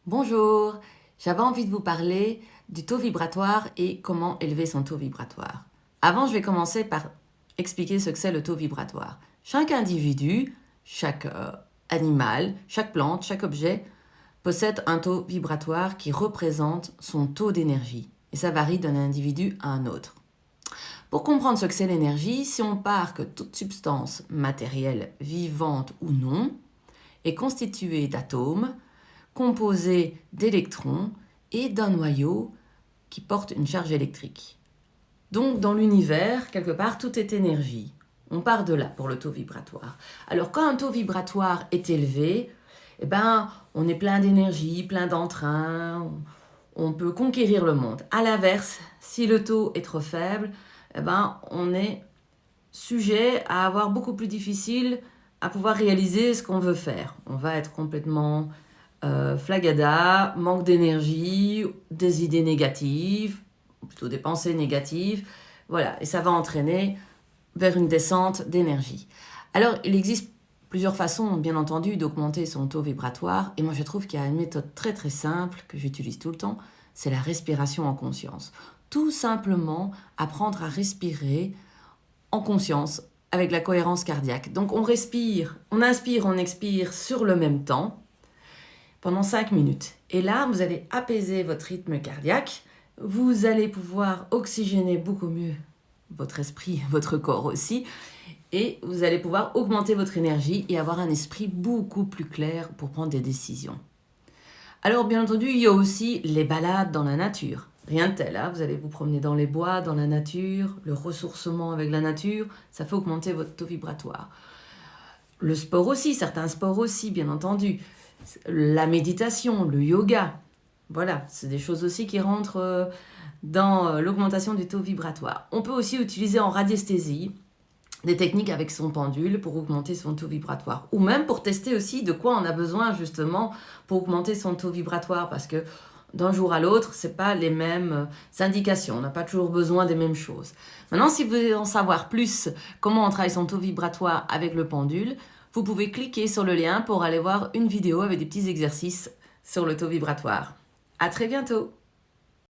Bonjour, j'avais envie de vous parler du taux vibratoire et comment élever son taux vibratoire. Avant, je vais commencer par expliquer ce que c'est le taux vibratoire. Chaque individu, chaque animal, chaque plante, chaque objet possède un taux vibratoire qui représente son taux d'énergie. Et ça varie d'un individu à un autre. Pour comprendre ce que c'est l'énergie, si on part que toute substance matérielle, vivante ou non, est constituée d'atomes, composé d'électrons et d'un noyau qui porte une charge électrique. Donc dans l'univers, quelque part, tout est énergie. On part de là pour le taux vibratoire. Alors quand un taux vibratoire est élevé, on est plein d'énergie, plein d'entrain, on peut conquérir le monde. À l'inverse, si le taux est trop faible, on est sujet à avoir beaucoup plus difficile à pouvoir réaliser ce qu'on veut faire. On va être complètement flagada, manque d'énergie, des idées négatives, ou plutôt des pensées négatives, voilà, et ça va entraîner vers une descente d'énergie. Alors, il existe plusieurs façons, bien entendu, d'augmenter son taux vibratoire, et moi je trouve qu'il y a une méthode très très simple que j'utilise tout le temps, c'est la respiration en conscience. Tout simplement apprendre à respirer en conscience avec la cohérence cardiaque. Donc on respire, on inspire, on expire sur le même temps, pendant 5 minutes. Et là, vous allez apaiser votre rythme cardiaque. Vous allez pouvoir oxygéner beaucoup mieux votre esprit, votre corps aussi. Et vous allez pouvoir augmenter votre énergie et avoir un esprit beaucoup plus clair pour prendre des décisions. Alors, bien entendu, il y a aussi les balades dans la nature. Rien de tel, hein. Vous allez vous promener dans les bois, dans la nature, le ressourcement avec la nature, ça fait augmenter votre taux vibratoire. Le sport aussi, certains sports aussi, bien entendu. La méditation, le yoga, voilà, c'est des choses aussi qui rentrent dans l'augmentation du taux vibratoire. On peut aussi utiliser en radiesthésie des techniques avec son pendule pour augmenter son taux vibratoire. Ou même pour tester aussi de quoi on a besoin justement pour augmenter son taux vibratoire. Parce que d'un jour à l'autre, ce n'est pas les mêmes indications. On n'a pas toujours besoin des mêmes choses. Maintenant, si vous voulez en savoir plus comment on travaille son taux vibratoire avec le pendule, vous pouvez cliquer sur le lien pour aller voir une vidéo avec des petits exercices sur le taux vibratoire. À très bientôt!